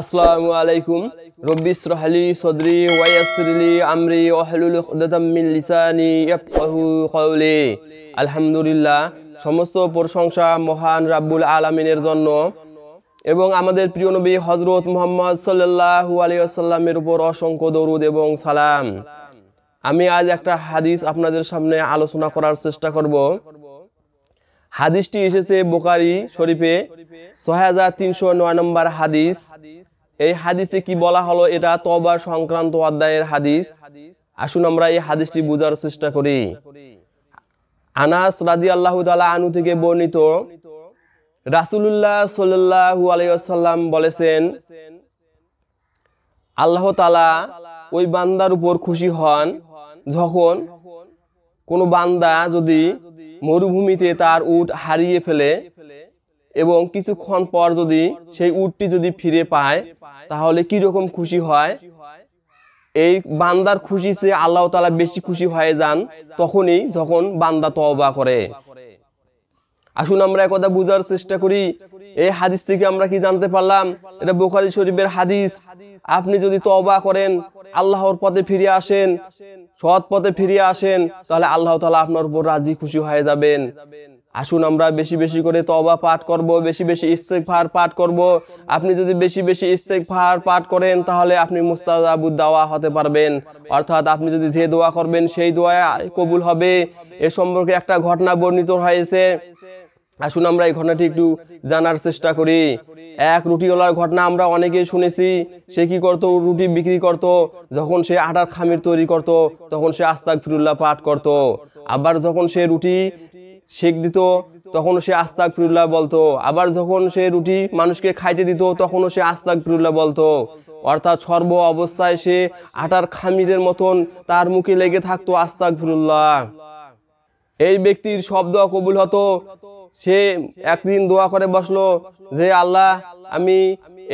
আসসালামু আলাইকুম রব্বি ইশরাহ লি সদরি ওয়া ইয়াসসির লি আমরি ওয়াহলুল উকদাতাম মিন লিসানি ইয়াফকাহু কওলি। আলহামদুলিল্লাহ, সমস্ত প্রশংসা মহান রাব্বুল আলামিনের জন্য এবং আমাদের প্রিয় নবী হযরত মুহাম্মদ সাল্লাল্লাহু আলাইহি ওয়াসাল্লামের উপর অসংখ্য দরুদ এবং সালাম। আমি আজ একটা হাদিস আপনাদের সামনে আলোচনা করার চেষ্টা করব। হাদিসটি এসেছে বুখারী শরীফে ৬৩০৯ নম্বর হাদিস। এই হাদিসে কি বলা হলো, এটা তওবা সংক্রান্ত অধ্যায়ের হাদিস। আসুন আমরা এই হাদিসটি বোঝার চেষ্টা করি। আনাস রাদিয়াল্লাহু তাআলা আনহু থেকে বর্ণিত, রাসূলুল্লাহ সাল্লাল্লাহু আলাইহি ওয়াসাল্লাম বলেছেন, আল্লাহ তাআলা ওই বান্দার উপর খুশি হন যখন কোনো বান্দা যদি মরুভূমিতে তার উট হারিয়ে ফেলে এবং কিছুক্ষণ পর যদি সেই উটটি যদি ফিরে পায় তাহলে কি রকম খুশি হয়। এই বান্দার খুশি চেয়ে আল্লাহ তাআলা বেশি খুশি হয়ে যান তখনই যখন বান্দা তওবা করে। আসুন আমরা একথা বোঝার চেষ্টা করি। এই হাদিস থেকে আমরা কি জানতে পারলাম? এটা বুখারী শরীফের হাদিস। আপনি যদি তওবা করেন, আল্লাহর পথে ফিরে আসেন, সৎ পথে ফিরে আসেন, তাহলে আল্লাহ তাআলা আপনার উপর রাজি খুশি হয়ে যাবেন। আসুন আমরা বেশি বেশি করে তওবা পাঠ করব, বেশি বেশি ইস্তেগফার পাঠ করব। আপনি যদি বেশি বেশি ইস্তেগফার পাঠ করেন তাহলে আপনি মুস্তাজাবুদ দাওয়া হতে পারবেন, অর্থাৎ আপনি যদি যে দোয়া করবেন সেই দোয়া কবুল হবে। এ সম্পর্কে একটা ঘটনা বর্ণিত হয়েছে। আসুন আমরা এই ঘটনাটি একটু জানার চেষ্টা করি। এক রুটিওয়ালার ঘটনা আমরা অনেকেই শুনেছি। সে কি করতো? রুটি বিক্রি করত। যখন সে আটার খামির তৈরি করত তখন সে আস্তাগফিরুল্লাহ পাঠ করত। আবার যখন সে রুটি সেক দিত তখন সে আস্তাগফিরুল্লাহ বলতো। আবার যখন সে রুটি মানুষকে খাইতে দিত তখনও সে আস্তাগফিরুল্লাহ বলতো। অর্থাৎ সর্ব অবস্থায় সে আটার খামিরের মতন তার মুখে লেগে থাকতো আস্তাগফিরুল্লাহ। এই ব্যক্তির সব দোয়া কবুল হতো। সে একদিন দোয়া করে বসলো যে, আল্লাহ, আমি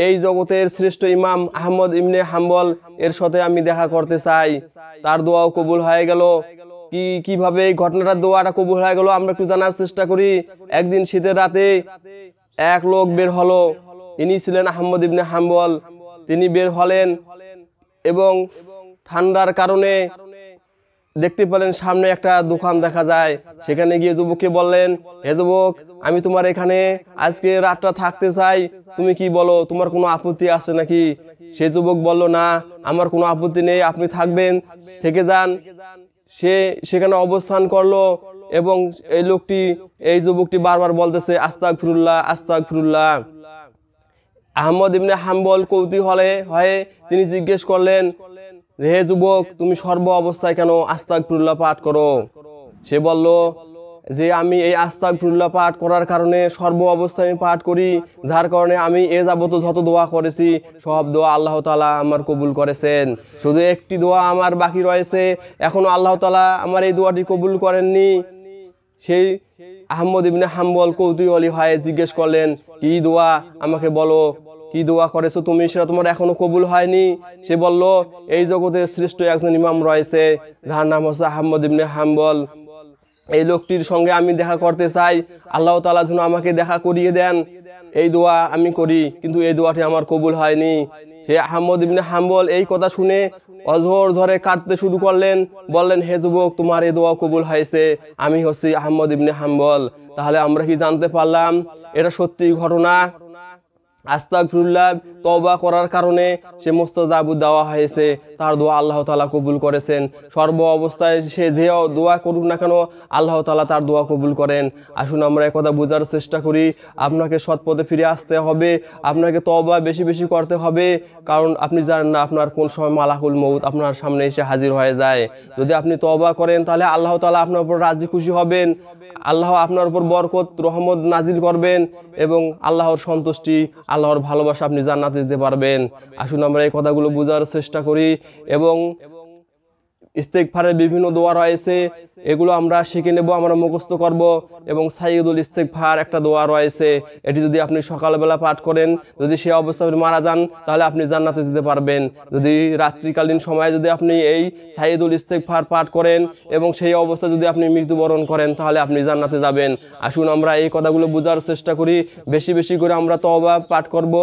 এই জগতের শ্রেষ্ঠ ইমাম আহমদ ইবনে হাম্বল এর সাথে আমি দেখা করতে চাই। তার দোয়াও কবুল হয়ে গেল। কিভাবে এই ঘটনাটার দোয়াটা কবুল হয়ে গেল আমরা একটু জানার চেষ্টা করি। একদিন শীতের রাতে এক লোক বের হলো। ইনি ছিলেন আহমদ ইবনে হাম্বল। তিনি বের হলেন এবং ঠান্ডার কারণে দেখতে পেলেন সামনে একটা দোকান দেখা যায়। সেখানে গিয়ে যুবককে বললেন, হে যুবক, আমি তোমার এখানে আজকে রাতটা থাকতে চাই, তুমি কি বলো, তোমার কোনো আপত্তি আছে নাকি? সে যুবক বলল, না, আমার কোনো আপত্তি নেই, আপনি থাকবেন, থেকে যান। সে সেখানে অবস্থান করলো এবং এই যুবকটি বারবার বলতেছে আস্তাগফিরুল্লাহ, আস্তাগফিরুল্লাহ। আহমদ ইবনে হাম্বল কৌতূহলে হয়ে তিনি জিজ্ঞেস করলেন, হে যুবক, তুমি সর্ব অবস্থায় কেন আস্তাগফিরুল্লাহ পাঠ করো? সে বলল যে, আমি এই আস্তাগফিরুল্লাহ পাঠ করার কারণে সর্ব অবস্থায় আমি পাঠ করি, যার কারণে আমি এ যাবত যত দোয়া করেছি সব দোয়া আল্লাহ তাআলা আমার কবুল করেছেন। শুধু একটি দোয়া আমার বাকি রয়েছে, এখনো আল্লাহ তাআলা আমার এই দোয়াটি কবুল করেননি। সেই আহমদ ইবনে হাম্বল কৌতূহলী হয়ে জিজ্ঞেস করলেন, কি দোয়া, আমাকে বলো, কি দোয়া করেছো তুমি, সেটা তোমার এখনো কবুল হয়নি? সে বলল, এই জগতের শ্রেষ্ঠ একজন ইমাম রয়েছে, যার নাম হচ্ছে আহমদ ইবনে হাম্বল। এই লোকটির সঙ্গে আমি দেখা করতে চাই, আল্লাহ তাআলা যেন আমাকে দেখা করিয়ে দেন। এই দোয়া আমি করি, কিন্তু এই দোয়াটি আমার কবুল হয়নি। সে আহমদ ইবনে হাম্বল এই কথা শুনে অঝোর ঝরে কাঁদতে শুরু করলেন। বললেন, হে যুবক, তোমার এই দোয়া কবুল হয়েছে, আমি হচ্ছি আহমদ ইবনে হাম্বল। তাহলে আমরা কি জানতে পারলাম? এটা সত্যি ঘটনা। আস্তাগফিরুল্লাহ তওবা করার কারণে সে মুস্তাজাবুদ দাওয়া হয়েছে, তার দোয়া আল্লাহ তাআলা কবুল করেছেন। সর্ব অবস্থায় সে যে দোয়া করুক না কেন আল্লাহ তাআলা তার দোয়া কবুল করেন। আসুন আমরা একথা বোঝার চেষ্টা করি। আপনাকে সৎ পথে ফিরে আসতে হবে, আপনাকে তওবা বেশি বেশি করতে হবে, কারণ আপনি জানেন না আপনার কোন সময় মালাকুল মউত আপনার সামনে এসে হাজির হয়ে যায়। যদি আপনি তওবা করেন তাহলে আল্লাহ তাআলা আপনার উপর রাজি খুশি হবেন, আল্লাহ আপনার উপর বরকত রহমত নাজিল করবেন এবং আল্লাহর সন্তুষ্টি, আল্লাহর ভালোবাসা আপনি জান্নাতে দিতে পারবেন। আসুন আমরা এই কথাগুলো বোঝার চেষ্টা করি এবং ইস্তেগফারের বিভিন্ন দোয়া রয়েছে, এগুলো আমরা শিখে নেব, আমরা মুখস্থ করব। এবং সাইয়্যিদুল ইস্তেগফার একটা দোয়া রয়েছে, এটি যদি আপনি সকালবেলা পাঠ করেন, যদি সে অবস্থায় আপনি মারা যান তাহলে আপনি জান্নাতে যেতে পারবেন। যদি রাত্রিকালীন সময়ে যদি আপনি এই সাইয়্যিদুল ইস্তেগফার পাঠ করেন এবং সেই অবস্থায় যদি আপনি মৃত্যুবরণ করেন তাহলে আপনি জান্নাতে যাবেন। আসুন আমরা এই কথাগুলো বোঝার চেষ্টা করি, বেশি বেশি করে আমরা তওবা পাঠ করব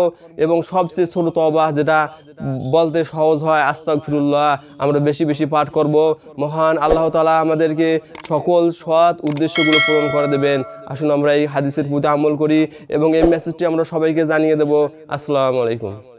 এবং সবচেয়ে ছোট তওবা যেটা বলতে সহজ হয় আস্তাগফিরুল্লাহ, আমরা বেশি বেশি পাঠ করব। মহান আল্লাহ তাআলা আমাদেরকে সকল সৎ উদ্দেশ্যগুলো পূরণ করে দেবেন। আসুন আমরা এই হাদিসের প্রতি আমল করি এবং এই মেসেজটি আমরা সবাইকে জানিয়ে দেব। আসসালামু আলাইকুম।